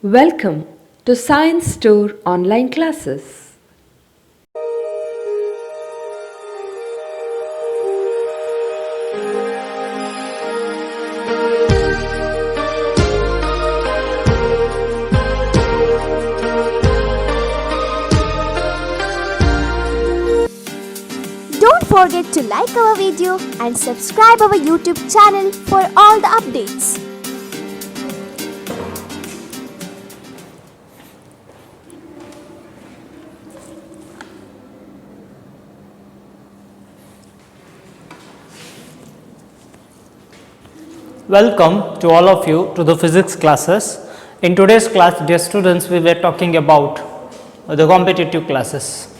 Welcome to Science Store online classes. Don't forget to like our video and subscribe our YouTube channel for all the updates. Welcome to all of you to the physics classes. In today's class, dear students, we were talking about the competitive classes.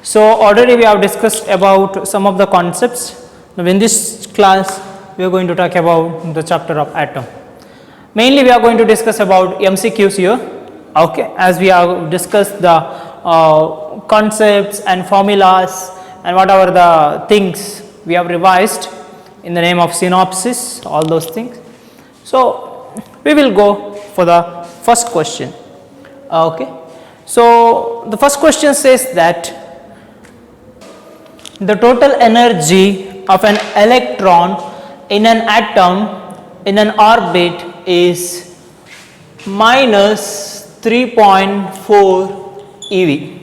So already we have discussed about some of the concepts. Now in this class, we are going to talk about the chapter of atom. Mainly we are going to discuss about MCQs here, okay, as we have discussed the concepts and formulas and whatever the things we have revised in the name of synopsis, all those things. So we will go for the first question, okay. So the first question says that the total energy of an electron in an atom in an orbit is minus 3.4 eV.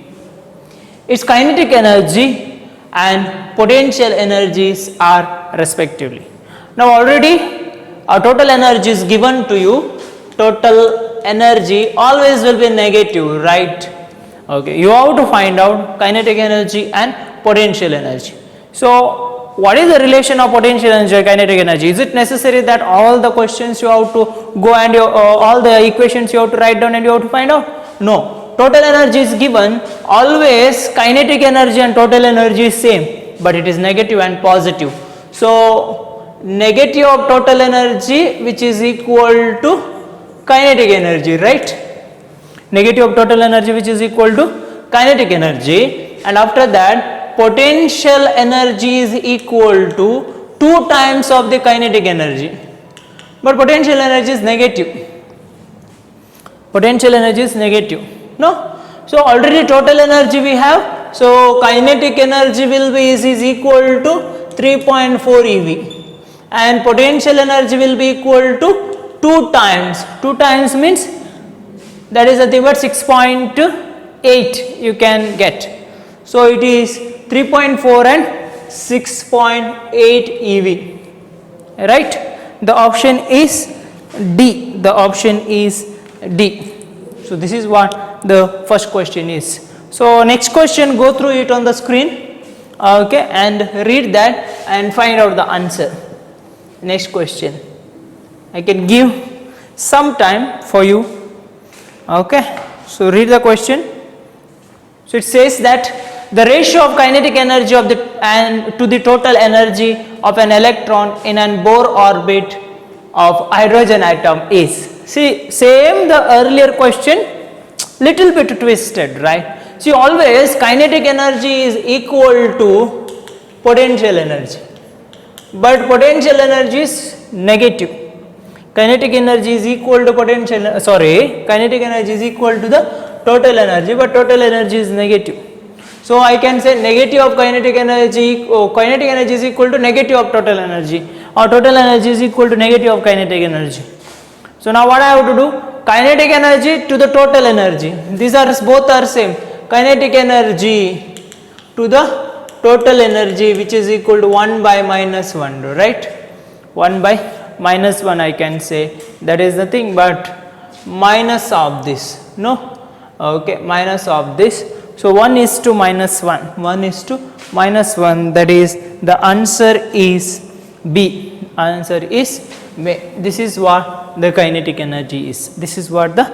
Its kinetic energy and potential energies are respectively. Now already our total energy is given to you. Total energy always will be negative, right? Okay, you have to find out kinetic energy and potential energy. So what is the relation of potential energy and kinetic energy? Is it necessary that all the questions you have to go and all the equations you have to write down and you have to find out? No. Total energy is given, always kinetic energy and total energy is same, but it is negative and positive. So negative of total energy which is equal to kinetic energy, right? Negative of total energy which is equal to kinetic energy, and after that potential energy is equal to 2 times of the kinetic energy, but potential energy is negative. Potential energy is negative. No, so already total energy we have, so kinetic energy will be is equal to 3.4 eV and potential energy will be equal to 2 times. 2 times means that is nothing but 6.8 you can get. So it is 3.4 and 6.8 eV, right? The option is D. The option is D. So this is what the first question is. So next question, go through it on the screen, okay, and read that and find out the answer. Next question, I can give some time for you, okay. So read the question. So it says that the ratio of kinetic energy of to the total energy of an electron in an Bohr orbit of hydrogen atom is. See, same the earlier question, little bit twisted, right? See, always kinetic energy is equal to potential energy, but potential energy is negative. Kinetic energy is equal to kinetic energy is equal to the total energy, but total energy is negative. So I can say negative of kinetic energy, kinetic energy is equal to negative of total energy, or total energy is equal to negative of kinetic energy. So now what I have to do? Kinetic energy to the total energy. These are both are same. Kinetic energy to the total energy which is equal to 1 by minus 1, right? 1 by minus 1 I can say, that is nothing but minus of this, no? Okay, minus of this. So 1 is to minus 1. 1 is to minus 1, that is the answer is B. Answer is B. This is what the kinetic energy is. This is what the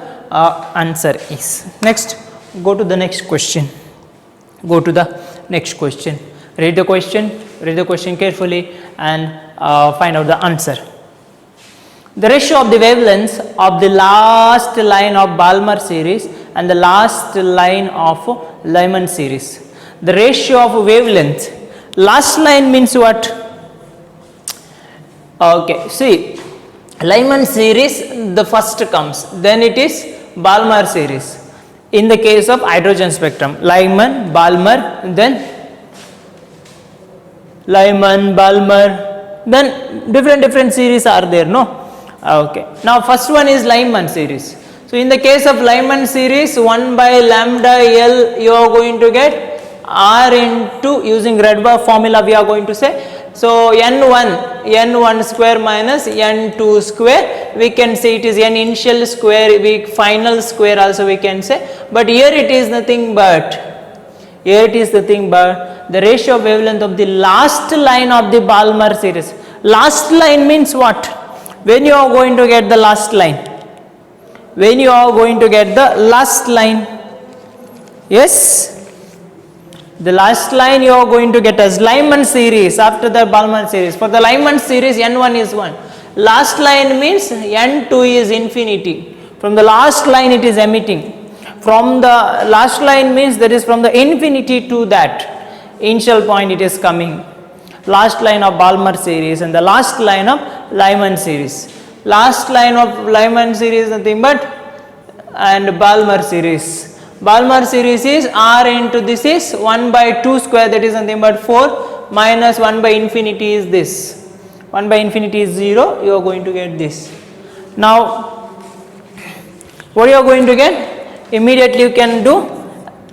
answer is. Next, go to the next question. Go to the next question. Read the question carefully and find out the answer. The ratio of the wavelengths of the last line of Balmer series and the last line of Lyman series. The ratio of wavelength. Last line means what? Okay, see, Lyman series the first comes, then it is Balmer series. In the case of hydrogen spectrum, Lyman, Balmer, then Lyman, Balmer, then different series are there, no? Okay. Now first one is Lyman series. So in the case of Lyman series, 1 by lambda L, you are going to get R into, using Rydberg formula we are going to say. So n1 square minus n2 square, we can say it is n initial square, final square also we can say, but here it is nothing but the ratio of wavelength of the last line of the Balmer series. Last line means what? When you are going to get the last line? When you are going to get the last line? Yes? The last line you are going to get as Lyman series after the Balmer series. For the Lyman series, n1 is 1. Last line means n2 is infinity. From the last line it is emitting. From the last line means that is from the infinity to that initial point it is coming. Last line of Balmer series and the last line of Lyman series. Last line of Lyman series nothing but and Balmer series. Balmer series is R into this is 1 by 2 square, that is nothing but 4 minus 1 by infinity is this. 1 by infinity is 0, you are going to get this. Now what you are going to get? Immediately you can do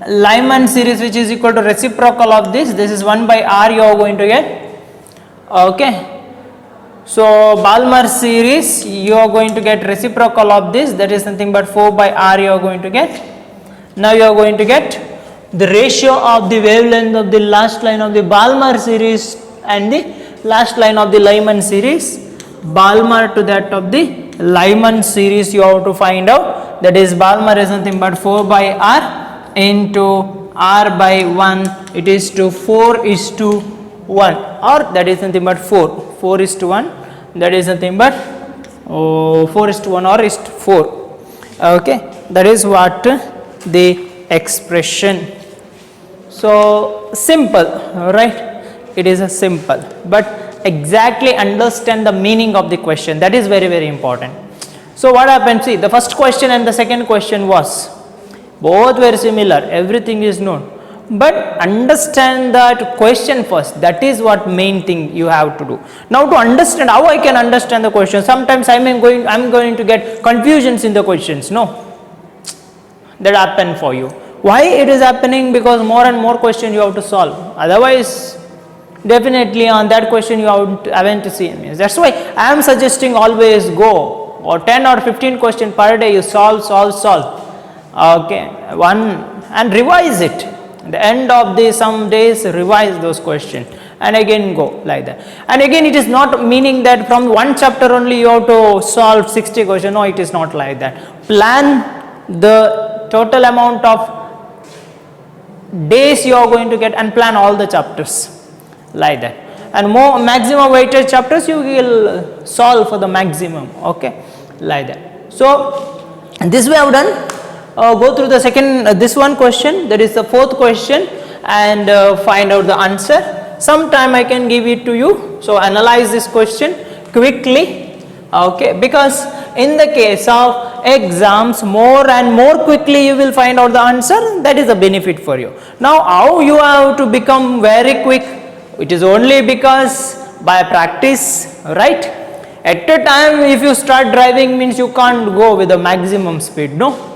Lyman series which is equal to reciprocal of this. This is 1 by R you are going to get. Okay. So Balmer series you are going to get reciprocal of this, that is nothing but 4 by R you are going to get. Now you are going to get the ratio of the wavelength of the last line of the Balmer series and the last line of the Lyman series. Balmer to that of the Lyman series you have to find out, that is Balmer is nothing but 4 by R into R by 1, it is to 4 is to 1 or that is nothing but 4 is to 1, that is nothing but 4 is to 1 or is to 4. Okay, that is what the expression. So simple, right? It is a simple, but exactly understand the meaning of the question, that is very important. So what happened? See, the first question and the second question was both very similar, everything is known, but understand that question first, that is what main thing you have to do. Now to understand how I can understand the question, sometimes I am going to get confusions in the questions, no? That happen for you. Why it is happening? Because more and more questions you have to solve. Otherwise, definitely on that question you haven't to see. That's why I am suggesting always go or 10 or 15 questions per day you solve. Okay, one and revise it. At the end of the some days revise those questions and again go like that. And again it is not meaning that from one chapter only you have to solve 60 questions. No, it is not like that. Plan the total amount of days you are going to get and plan all the chapters like that, and more maximum weighted chapters you will solve for the maximum, okay, like that. So this we have done. Go through the second this one question, that is the fourth question, and find out the answer. Sometime I can give it to you, so analyze this question quickly, okay, because in the case of exams more and more quickly you will find out the answer, that is a benefit for you. Now how you have to become very quick? It is only because by practice, right? At a time if you start driving means you can't go with the maximum speed, no?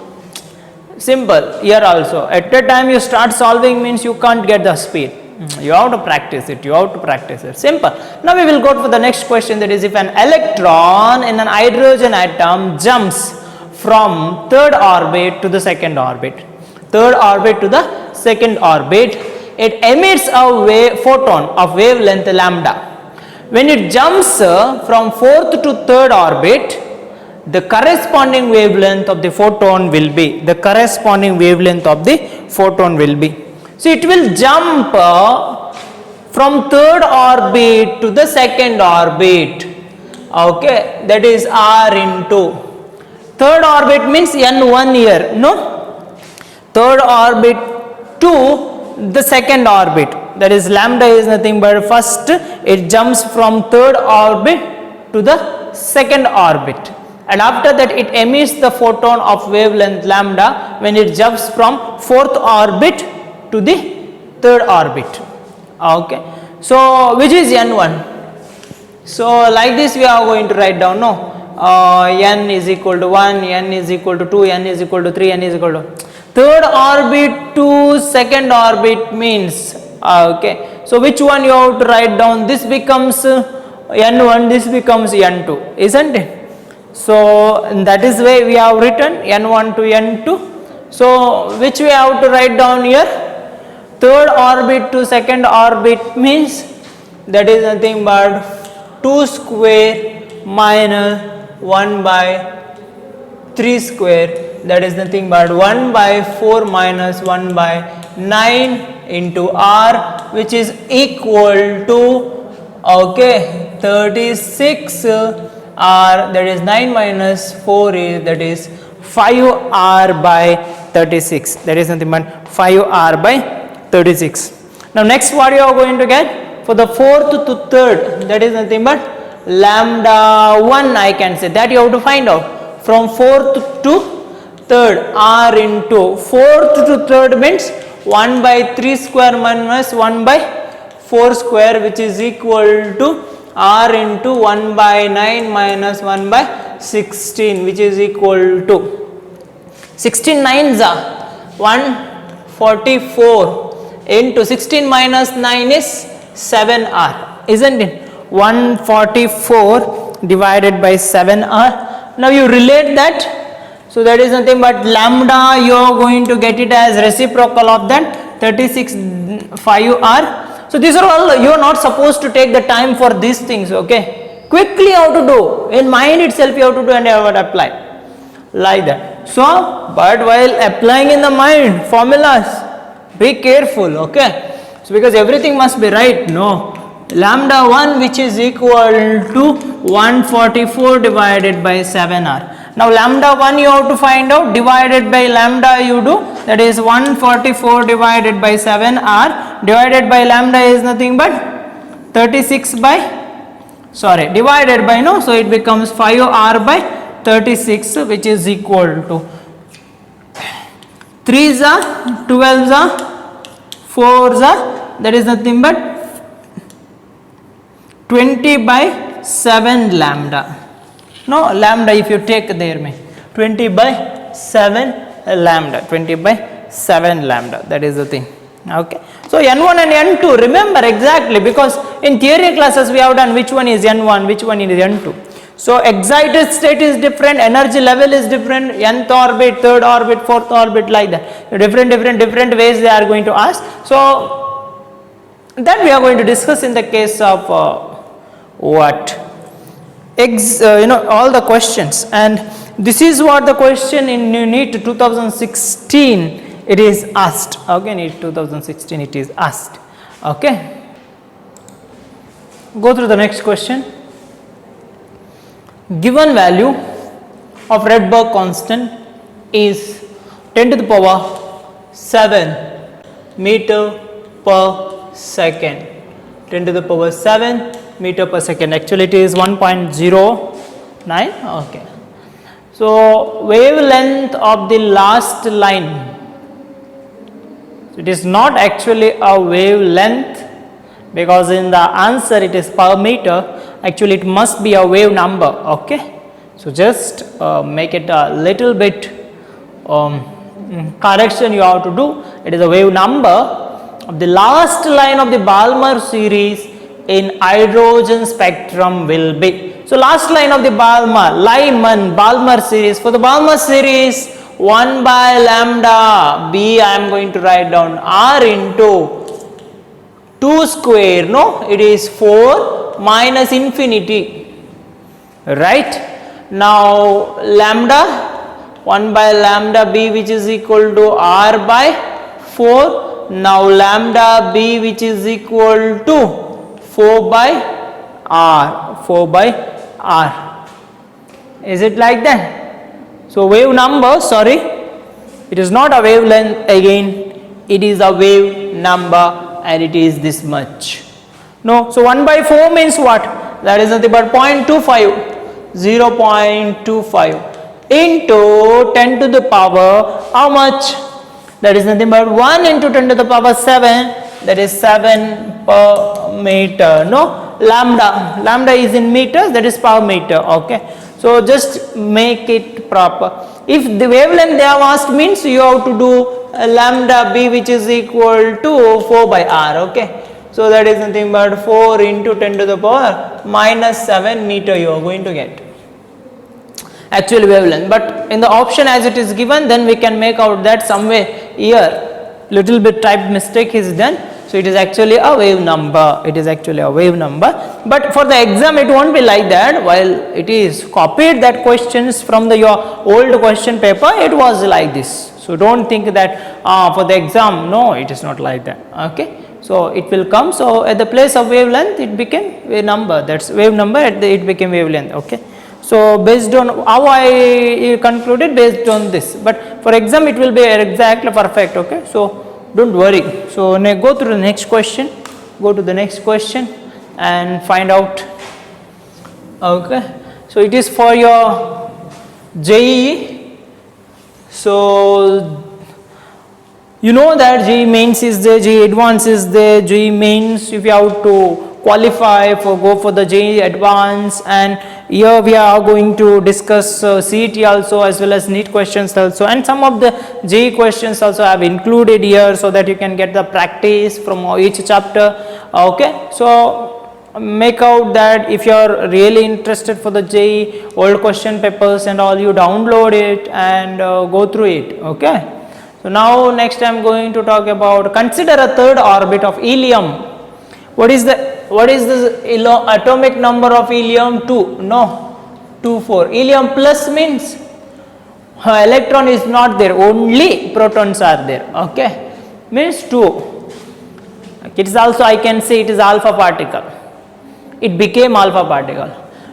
Simple here also, at a time you start solving means you can't get the speed. You have to practice it, simple. Now we will go for the next question, that is if an electron in an hydrogen atom jumps from third orbit to the second orbit, it emits a photon of wavelength lambda. When it jumps from fourth to third orbit, the corresponding wavelength of the photon will be, so it will jump from third orbit to the second orbit, okay, that is R into third orbit means n1 here, no, third orbit to the second orbit, that is lambda is nothing but first it jumps from third orbit to the second orbit, and after that it emits the photon of wavelength lambda when it jumps from fourth orbit to the third orbit. Okay, so which is n1? So like this we are going to write down, no, n is equal to 1, n is equal to 2, n is equal to 3, n is equal to third orbit to second orbit means, okay, so which one you have to write down? This becomes n1, this becomes n2, isn't it? So that is why we have written n1 to n2. So which we have to write down here? Third orbit to second orbit means that is nothing but 2 square minus 1 by 3 square, that is nothing but 1 by 4 minus 1 by 9 into r, which is equal to, okay, 36 r, that is 9 minus 4 is, that is 5r by 36, that is nothing but 5r by 36. Now next what you are going to get? For the fourth to third, that is nothing but lambda 1, I can say that you have to find out. From fourth to third, r into fourth to third means 1 by 3 square minus 1 by 4 square, which is equal to r into 1 by 9 minus 1 by 16, which is equal to 16 nines are 144 into 16 minus 9 is 7r, isn't it? 144 divided by 7r. Now you relate that, so that is nothing but lambda, you are going to get it as reciprocal of that 36 5r. So these are all, you are not supposed to take the time for these things, okay, quickly how to do, in mind itself you have to do and you have to apply like that. So but while applying in the mind formulas, be careful, okay. So because everything must be right, no, lambda 1 which is equal to 144 divided by 7r. Now lambda 1 you have to find out, divided by lambda you do, that is 144 divided by 7r, divided by lambda is nothing but 36 by, sorry, divided by, no, so it becomes 5r by 36, which is equal to 3s are 12s are 4s are, that is nothing but 20 by 7 lambda. No, lambda if you take there may 20 by 7 lambda, 20 by 7 lambda, that is the thing, okay. So n1 and n2, remember exactly, because in theory classes we have done which one is n1, which one is n2. So excited state is different, energy level is different, nth orbit, third orbit, fourth orbit, like that. Different ways they are going to ask. So that we are going to discuss in the case of what? All the questions, and this is what the question in NEET 2016 it is asked, okay, NEET 2016 it is asked, okay. Go through the next question. Given value of Rydberg constant is 10 to the power 7 meter per second, 10 to the power 7 meter per second, actually it is 1.09, okay. So wavelength of the last line, it is not actually a wavelength because in the answer it is per meter, actually it must be a wave number, okay. So just make it a little bit correction you have to do, it is a wave number of the last line of the Balmer series in hydrogen spectrum will be. So last line of the Balmer series, for the Balmer series 1 by lambda b, I am going to write down r into 2 square, no, it is 4 minus infinity, right. Now lambda 1 by lambda b which is equal to r by 4, now lambda b which is equal to 4 by r, is it like that? So wave number, sorry, it is not a wavelength again, it is a wave number and it is this much. No, so 1 by 4 means what? That is nothing but 0.25. 0.25 into 10 to the power how much? That is nothing but 1 into 10 to the power 7, that is 7 per meter. No, lambda is in meters, that is per meter. Okay, so just make it proper. If the wavelength they have asked means you have to do lambda b, which is equal to 4 by r. Okay, so that is nothing but 4 into 10 to the power minus 7 meter you are going to get actual wavelength. But in the option as it is given, then we can make out that somewhere here little bit type mistake is done. So it is actually a wave number, it is actually a wave number. But for the exam it won't be like that. While it is copied that questions from the your old question paper, it was like this. So don't think that for the exam, no, it is not like that. Okay, so it will come. So at the place of wavelength it became wave number, that's wave number, it became wavelength. Okay, so based on how I concluded based on this, but for exam it will be exactly perfect. Okay, so don't worry. So go to the next question, go to the next question and find out. Okay, so it is for your JEE. So you know that JEE mains is there, JEE advanced is there. JEE mains, if you have to qualify for go for the JEE advanced, and here we are going to discuss CET also as well as NEET questions also, and some of the JEE questions also I have included here so that you can get the practice from each chapter. Okay, so make out that if you are really interested for the JEE old question papers and all, you download it and go through it. Okay, so now next I am going to talk about, consider a third orbit of helium. What is the atomic number of helium? 2. No, 2 4. Helium plus means electron is not there, only protons are there. Okay, means 2. It is also, I can say it is alpha particle, it became alpha particle.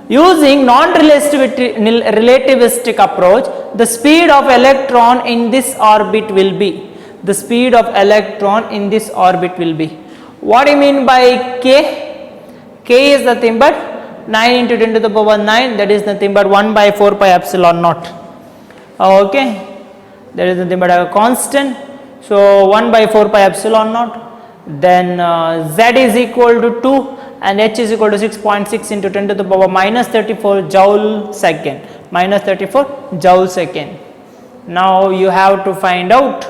Using non-relativistic approach, the speed of electron in this orbit will be, the speed of electron in this orbit will be, what do you mean by k? K is nothing but 9 into 10 to the power 9, that is nothing but 1 by 4 pi epsilon naught. Okay, that is nothing but a constant. So 1 by 4 pi epsilon naught. Then Z is equal to 2 and H is equal to 6.6 into 10 to the power minus 34 joule second, minus 34 joule second. Now you have to find out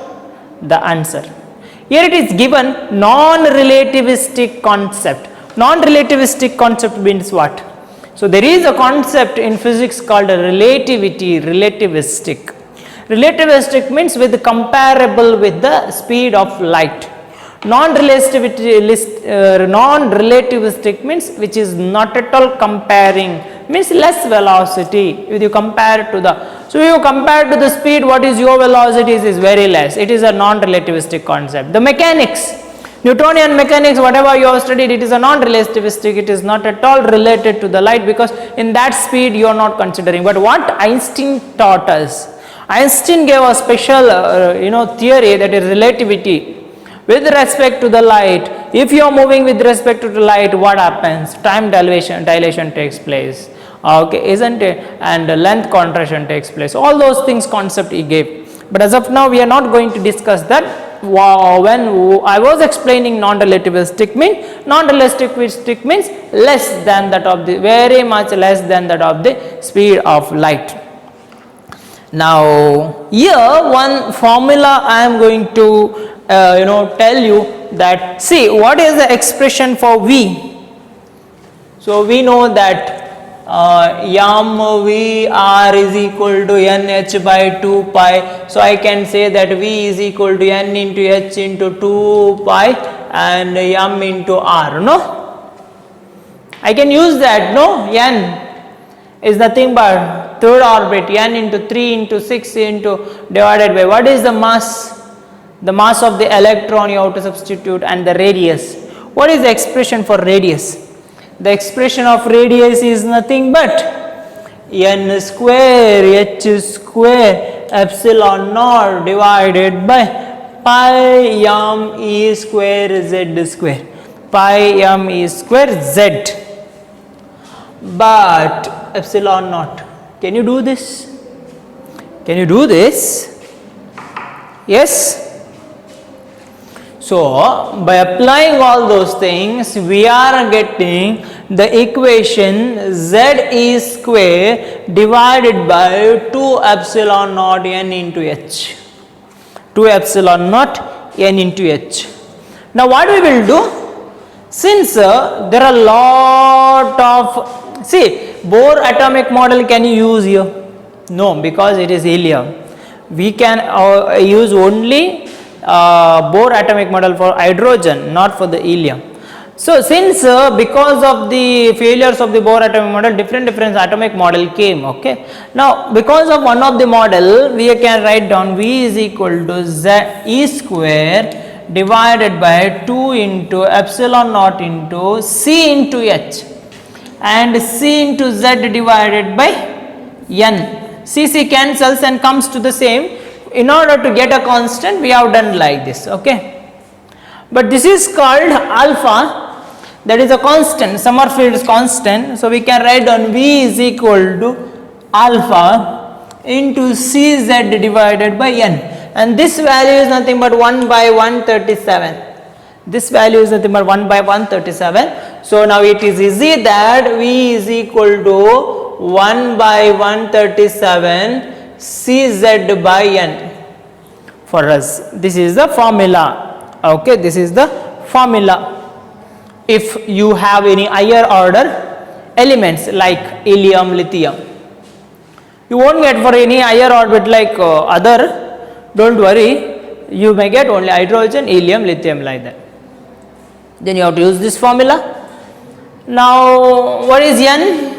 the answer. Here it is given non-relativistic concept. Non-relativistic concept means what? So there is a concept in physics called relativity, relativistic. Relativistic means with comparable with the speed of light. Non-relativistic means which is not at all comparing, means less velocity if you compare to the, so if you compare to the speed, what is your velocity is very less. It is a non-relativistic concept. The mechanics, Newtonian mechanics, whatever you have studied, it is a non-relativistic, it is not at all related to the light, because in that speed you are not considering. But what Einstein taught us, Einstein gave a special theory, that is relativity. With respect to the light, if you are moving with respect to the light, what happens? Time dilation takes place. Okay, isn't it? And length contraction takes place. All those things concept he gave. But as of now, we are not going to discuss that. When I was explaining non-relativistic means less than that of the, very much less than that of the speed of light. Now here one formula I am going to tell you that, see what is the expression for V. So we know that yam V R is equal to NH by 2 pi. So I can say that V is equal to N into H into 2 pi and yam into R. No, I can use that. No, N is nothing but third orbit, N into 3 into 6 into divided by, what is the mass? The mass of the electron you have to substitute, and the radius. What is the expression for radius? The expression of radius is nothing but N square H square epsilon naught divided by pi m E square Z square, pi m E square Z. But epsilon naught. Can you do this? Can you do this? Yes. So by applying all those things, we are getting the equation z is square divided by 2 epsilon naught n into h. 2 epsilon naught n into h. Now what we will do? Since there are a lot of, see, Bohr atomic model can you use here? No, because it is helium. We can use only Bohr atomic model for hydrogen, not for the helium. So since because of the failures of the Bohr atomic model, different atomic model came, okay. Now because of one of the model, we can write down V is equal to z e square divided by 2 into epsilon naught into c into h and c into z divided by n. C cancels and comes to the same. In order to get a constant, we have done like this, okay. But this is called alpha, that is a constant, Sommerfeld is constant. So we can write down V is equal to alpha into Cz divided by n. And this value is nothing but 1 by 137. This value is nothing but 1 by 137. So now it is easy that V is equal to 1 by 137 Cz by n for us. This is the formula, okay. This is the formula. If you have any higher order elements like helium, lithium, you won't get for any higher orbit like other. Don't worry, you may get only hydrogen, helium, lithium like that. Then you have to use this formula. Now what is n?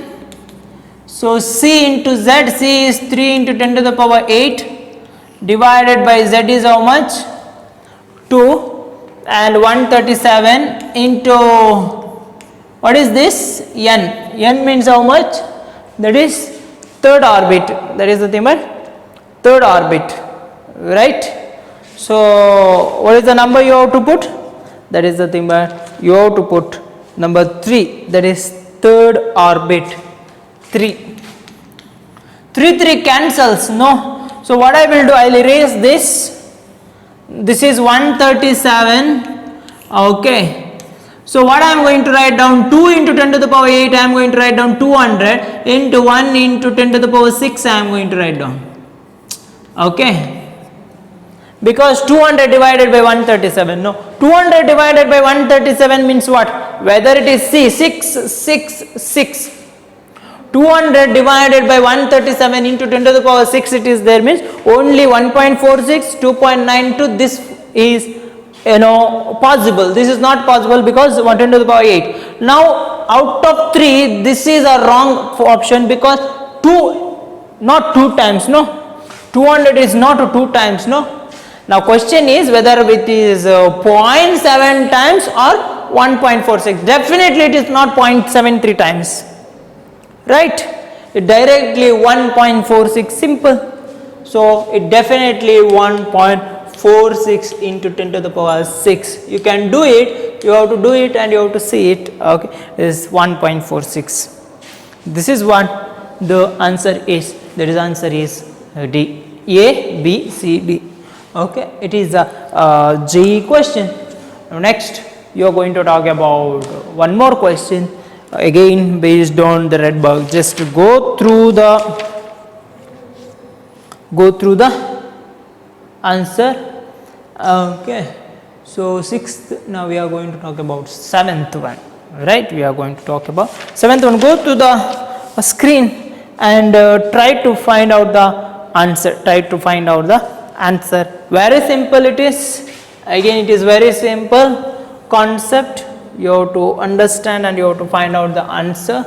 So C into Z, C is 3 into 10 to the power 8 divided by Z is how much? 2 and 137 into, what is this? N. N means how much? That is third orbit. That is the thing about third orbit. Right. So what is the number you have to put? That is the thing, but you have to put number 3, that is third orbit. 3 cancels, no. So what I will do, I will erase this. This is 137, okay. So what I am going to write down, 2 into 10 to the power 8 I am going to write down 200 into 1 into 10 to the power 6 I am going to write down, okay. Because 200 divided by 137, no, 200 divided by 137 means what? Whether it is C, 6, 200 divided by 137 into 10 to the power 6 it is there, means only 1.46, 2.92, this is possible. This is not possible because 10 to the power 8. Now out of 3, this is a wrong option because 2, not 2 times, no, 200 is not 2 times, no. Now question is whether it is 0.7 times or 1.46. Definitely it is not 0.73 times, right? It directly 1.46, simple. So it definitely 1.46 into 10 to the power 6. You can do it, you have to do it and you have to see it, okay. This is 1.46. This is what the answer is. That is answer is D. A, B, C, D. Okay, it is a JEE question. Now next you are going to talk about one more question, again based on the Rydberg. Just go through the answer. Okay, so 6th, now we are going to talk about 7th one, right? We are going to talk about 7th one. Go to the screen and try to find out the answer. Very simple it is. Again it is very simple concept. You have to understand and you have to find out the answer.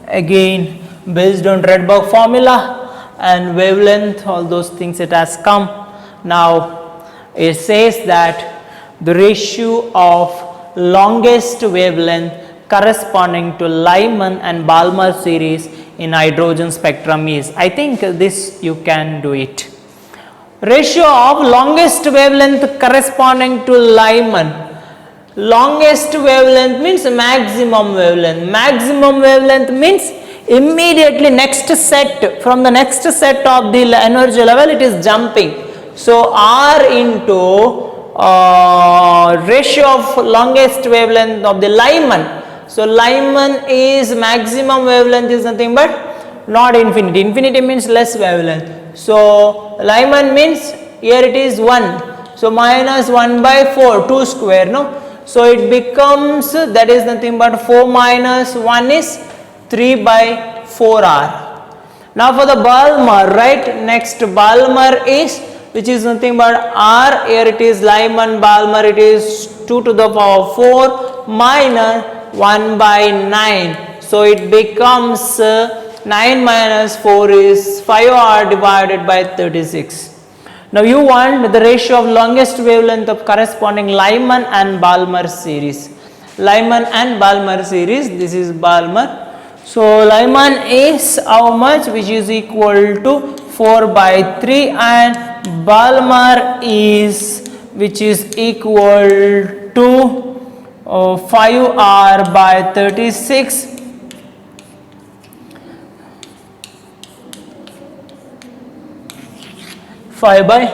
Again based on Rydberg formula and wavelength, all those things it has come. Now it says that the ratio of longest wavelength corresponding to Lyman and Balmer series in hydrogen spectrum is, I think this you can do it. Ratio of longest wavelength corresponding to Lyman. Longest wavelength means maximum wavelength. Maximum wavelength means immediately next set, from the next set of the energy level it is jumping. So R into ratio of longest wavelength of the Lyman. So Lyman is maximum wavelength is nothing but not infinity. Infinity means less wavelength. So Lyman means here it is 1. So minus 1 by 4, 2 square, no? So it becomes, that is nothing but 4 minus 1 is 3 by 4R. Now for the Balmer, right? Next Balmer is, which is nothing but R, here it is Lyman, Balmer, it is 2 to the power 4 minus 1 by 9. So it becomes 9 minus 4 is 5R divided by 36. Now you want the ratio of longest wavelength of corresponding Lyman and Balmer series. Lyman and Balmer series, this is Balmer. So Lyman is how much, which is equal to 4 by 3, and Balmer is, which is equal to 5R by 36. 5 by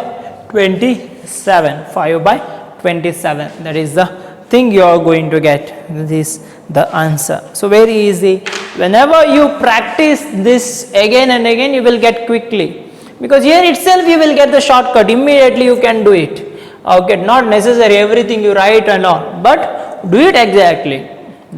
27, 5 by 27, that is the thing you are going to get, this the answer. So very easy, whenever you practice this again and again you will get quickly, because here itself you will get the shortcut, immediately you can do it. Okay, not necessary everything you write and all, but do it exactly,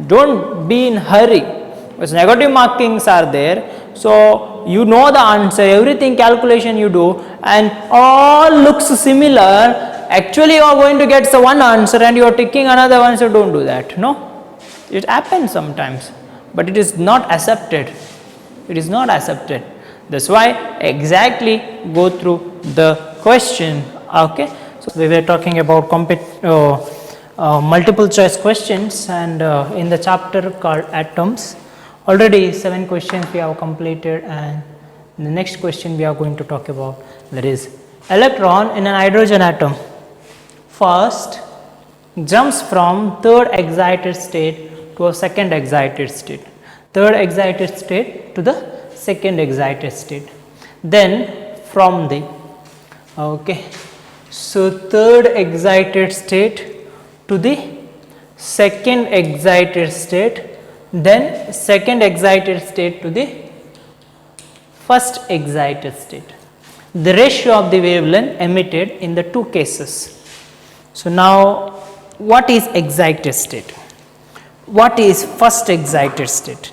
don't be in hurry, because negative markings are there. So you know the answer, everything calculation you do and all looks similar, actually you are going to get the one answer and you are taking another one, so don't do that, no. It happens sometimes, but it is not accepted, it is not accepted. That's why exactly go through the question. Okay, so we were talking about multiple choice questions, and in the chapter called atoms, already 7 questions we have completed, and the next question we are going to talk about, that is electron in an hydrogen atom first jumps from third excited state to a second excited state, third excited state to the second excited state, then from the, okay, so third excited state to the second excited state, then second excited state to the first excited state, the ratio of the wavelength emitted in the two cases. So now what is excited state, what is first excited state,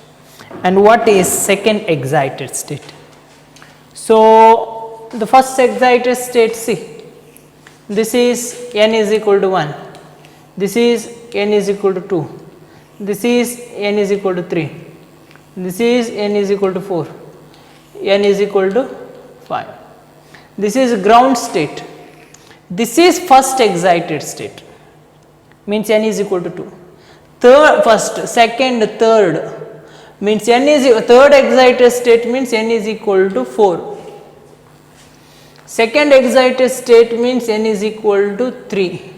and what is second excited state? So the first excited state, see, this is n is equal to 1, this is n is equal to 2, this is n is equal to 3, this is n is equal to 4, n is equal to 5. This is ground state, this is first excited state, means n is equal to 2. Third, first, second, third means n is, third excited state means n is equal to 4. Second excited state means n is equal to 3.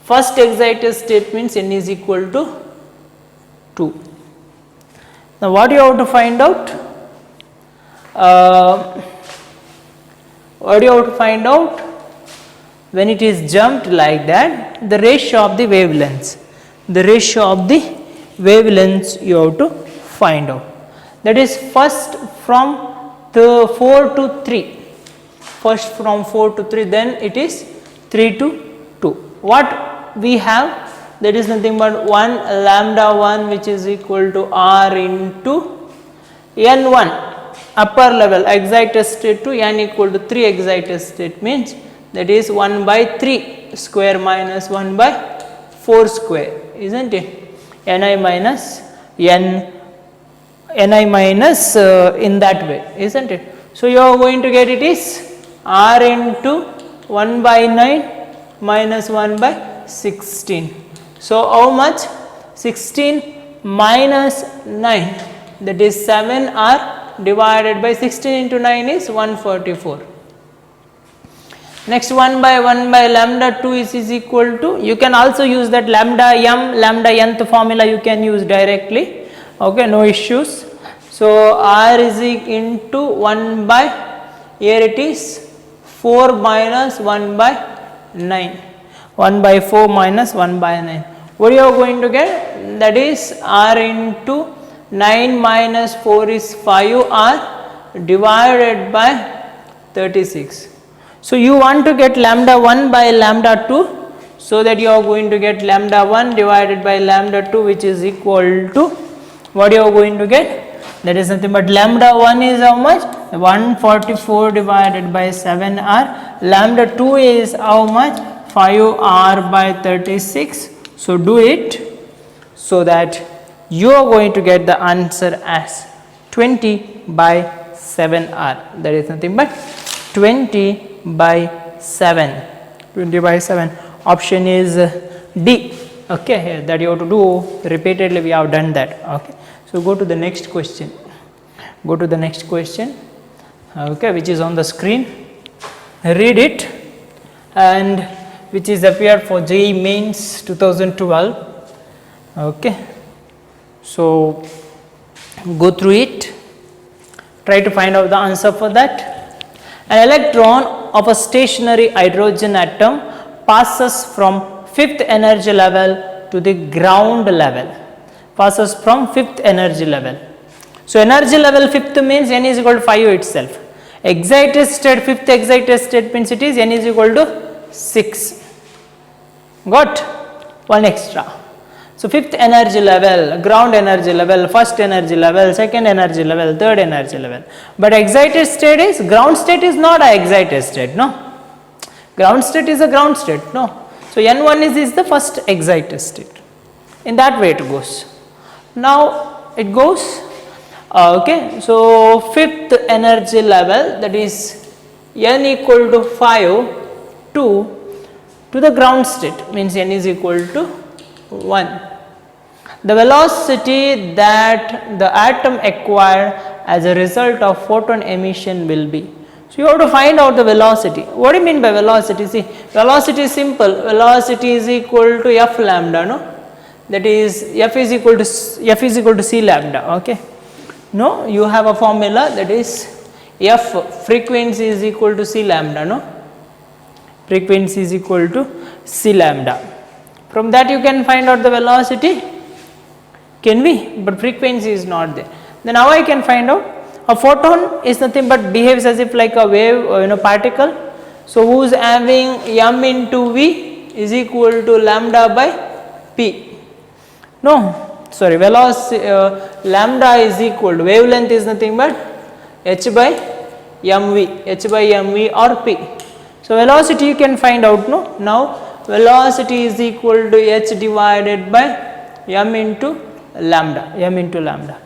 First excited state means n is equal to 2. Now what you have to find out? What do you have to find out? When it is jumped like that, the ratio of the wavelengths, the ratio of the wavelengths you have to find out. That is first from the 4 to 3, first from 4 to 3, then it is 3 to 2. What we have, that is nothing but 1 lambda 1, which is equal to R into N1 upper level excited state to n equal to 3 excited state, means that is 1 by 3 square minus 1 by 4 square, isn't it? Ni minus n, Ni minus in that way, isn't it? So you are going to get it is R into 1 by 9 minus 1 by 16. So how much? 16 minus 9, that is 7R divided by 16 into 9 is 144. Next 1 by lambda 2 is equal to, you can also use that lambda m, lambda nth formula you can use directly, okay, no issues. So R is into 1 by, here it is 4 minus 1 by 9, 1 by 4 minus 1 by 9. What you are going to get? That is R into 9 minus 4 is 5R divided by 36. So you want to get lambda 1 by lambda 2, so that you are going to get lambda 1 divided by lambda 2, which is equal to, what you are going to get? That is nothing but lambda 1 is how much? 144 divided by 7R. Lambda 2 is how much? 5R by 36. So do it, so that you are going to get the answer as 20 by 7R. That is nothing but 20 by 7. 20 by 7. Option is D. Okay, here that you have to do repeatedly. We have done that. Okay, so go to the next question. Go to the next question. Okay, which is on the screen. Read it, and which is appeared for JEE Mains 2012. Okay, so go through it. Try to find out the answer for that. An electron of a stationary hydrogen atom passes from fifth energy level to the ground level. Passes from fifth energy level. So energy level fifth means n is equal to 5 itself. Excited state, fifth excited state means it is n is equal to 6. Got one extra. So fifth energy level, ground energy level, first energy level, second energy level, third energy level. But excited state is, ground state is not a excited state, no. Ground state is a ground state, no. So N1 is the first excited state. In that way it goes. Now it goes, okay, so fifth energy level, that is N equal to 5 to the ground state, means N is equal to 1. The velocity that the atom acquired as a result of photon emission will be. So you have to find out the velocity. What do you mean by velocity? See, velocity is simple. Velocity is equal to F lambda, no? That is F is equal to C lambda. Okay. No, you have a formula, that is F frequency is equal to C lambda, no? Frequency is equal to C lambda. From that you can find out the velocity. Can we? But frequency is not there. Then how I can find out? A photon is nothing but behaves as if like a wave or particle. So whose having m into v is equal to lambda by p. No, sorry, velocity lambda is equal to, wavelength is nothing but h by mv or p. So velocity you can find out, no. Now velocity is equal to h divided by m into lambda.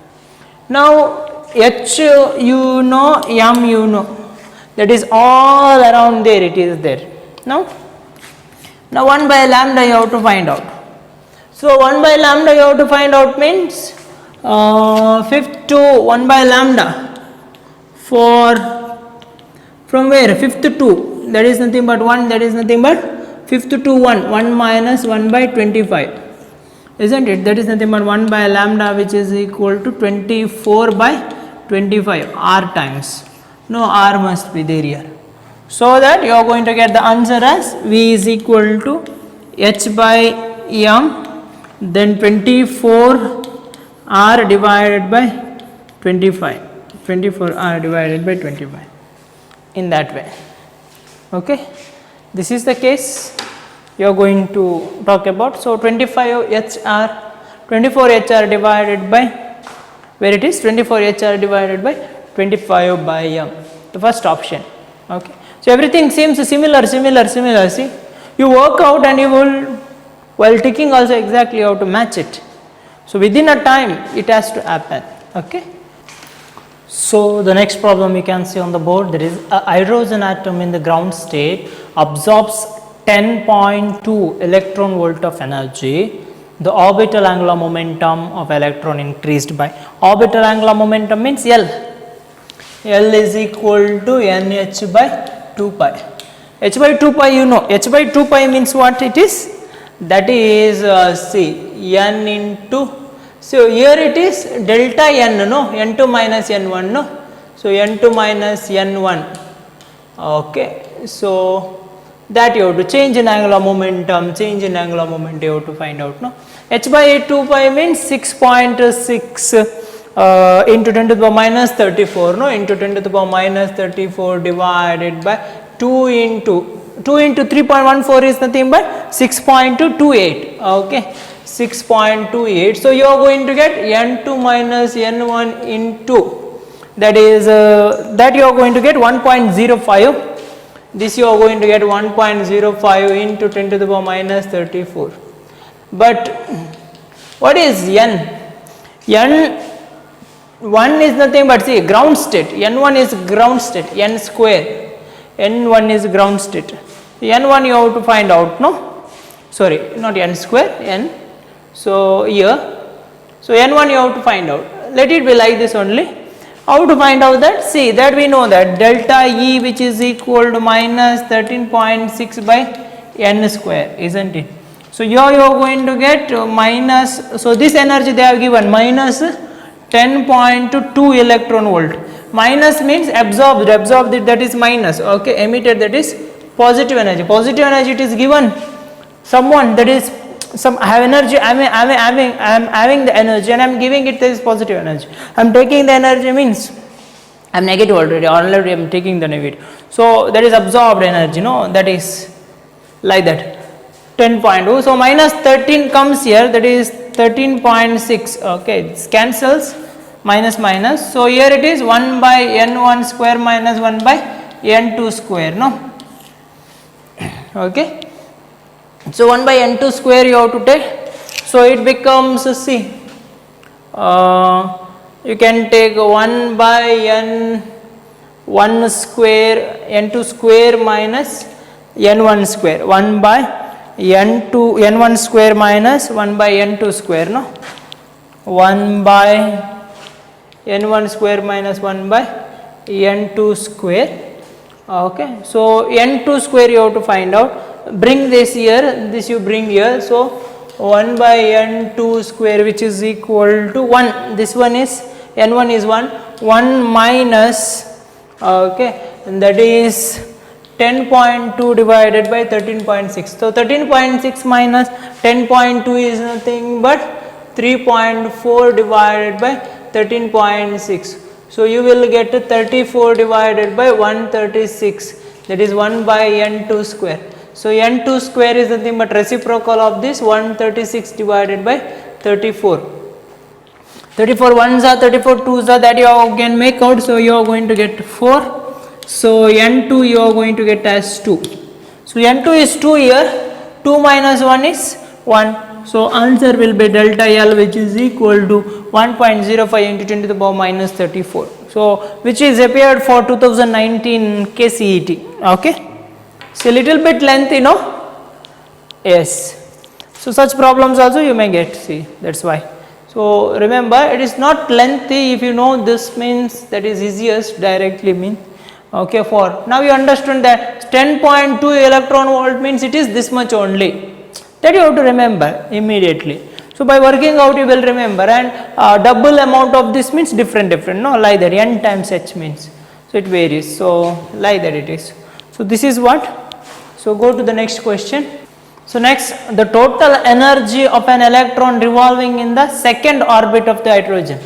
Now h you know, m you know, that is all around there, it is there. Now 1 by lambda you have to find out. So 1 by lambda you have to find out means fifth to 1 by lambda for, from where? Fifth to 2, that is nothing but 1, that is nothing but fifth to 1 minus 1 by 25, isn't it? That is nothing but 1 by lambda, which is equal to 24 by 25 r times. No, r must be there here. So that you are going to get the answer as v is equal to h by m, then 24 r divided by 25, 24 r divided by 25, in that way. Okay, this is the case you are going to talk about. So 24 hr divided by, where it is 24 hr divided by 25 by m, the first option. Okay, so everything seems similar. See, you work out and you will, while ticking also exactly how to match it. So within a time it has to happen. Okay, so the next problem you can see on the board, there is a hydrogen atom in the ground state absorbs 10.2 electron volt of energy. The orbital angular momentum of electron increased by, orbital angular momentum means L. L is equal to NH by 2 pi. H by 2 pi you know, H by 2 pi means what it is? That is see, N into So here it is delta n, no, n2 minus n1, no. So n2 minus n1. Okay. So that you have to change in angular momentum, you have to find out, no. H by 8 2 pi means 6.6 into 10 to the power minus 34, no, into 10 to the power minus 34 divided by 2 into 3.14 is nothing but 6.28, okay, 6.28. So you are going to get n2 minus n1 into, that is that you are going to get 1.05. This you are going to get 1.05 into 10 to the power minus 34. But what is n? N1 is nothing but, see, ground state. N1 is ground state, n square. N1 is ground state. N1 you have to find out, no? Sorry, not n square, n. So here, so N1 you have to find out. Let it be like this only. How to find out that? See, that we know that delta E, which is equal to minus 13.6 by n square, isn't it? So here you are going to get minus, so this energy they have given minus 10.2 electron volt. Minus means absorbed, that is minus, okay, emitted, that is positive energy. Positive energy it is given someone, that is some, I have energy, I am having the energy and I am giving it this positive energy. I am taking the energy means I am negative already I am taking the negative. So that is absorbed energy, no, that is like that 10.2. So minus 13 comes here, that is 13.6, okay, it cancels, minus minus. So here it is 1 by n1 square minus 1 by n2 square, no, okay. So 1 by n2 square you have to take. So it becomes, see, you can take 1 by n1 square, n2 square minus n1 square, 1 by n1 square minus 1 by n2 square, no, 1 by n1 square minus 1 by n2 square, okay. So n2 square you have to find out. Bring this here, this you bring here. So 1 by n2 square, which is equal to 1. This one is n1 is 1 minus, okay, and that is 10.2 divided by 13.6. So 13.6 minus 10.2 is nothing but 3.4 divided by 13.6. So you will get 34 divided by 136, that is 1 by n2 square. So n2 square is nothing but reciprocal of this 136 divided by 34. 34 ones are 34 twos are, that you can make out. So you are going to get 4. So n2 you are going to get as 2. So n2 is 2 here, 2 minus 1 is 1. So answer will be delta L, which is equal to 1.05 into 10 to the power minus 34. So which is appeared for 2019 KCET, okay. So little bit lengthy, no? Yes. So such problems also you may get, see, that's why. So remember, it is not lengthy. If you know this means, that is easiest directly mean, okay. For now you understand that 10.2 electron volt means it is this much only, that you have to remember immediately. So by working out you will remember, and double amount of this means different, no, like that, n times h means, so it varies. So like that it is. So this is what. So go to the next question. So next, the total energy of an electron revolving in the second orbit of the hydrogen.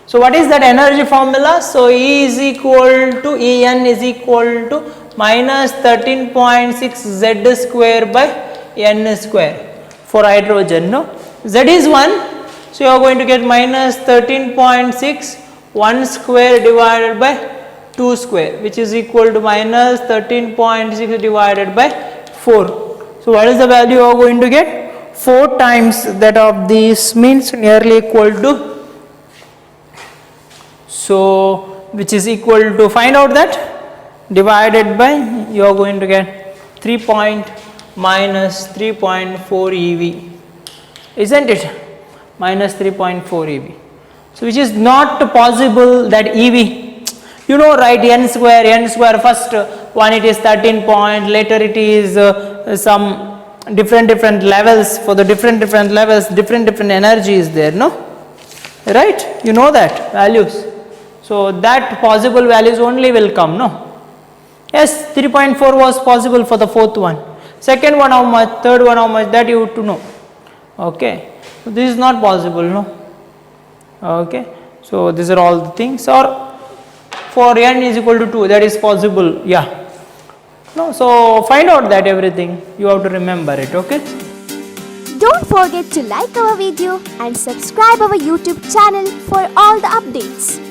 So what is that energy formula? So E is equal to, En is equal to minus 13.6 Z square by N square for hydrogen, no. Z is 1, so you are going to get minus 13.6 1 square divided by 2 square, which is equal to minus 13.6 divided by 4. So what is the value you are going to get? 4 times that of this, means nearly equal to, so which is equal to, find out that, divided by, you are going to get 3 minus 3.4 eV, isn't it? Minus 3.4 eV. So which is not possible, that eV. You know, right, n square, first one it is 13 point, later it is some different levels, for the different levels, different energy is there, no. right? You know that values. So that possible values only will come, no? Yes, 3.4 was possible for the fourth one. Second one how much, third one how much, that you have to know. Okay, so this is not possible, no? Okay, so these are all the things. Or for n is equal to 2, that is possible, yeah. No, so find out that everything, you have to remember it, okay? Don't forget to like our video and subscribe our YouTube channel for all the updates.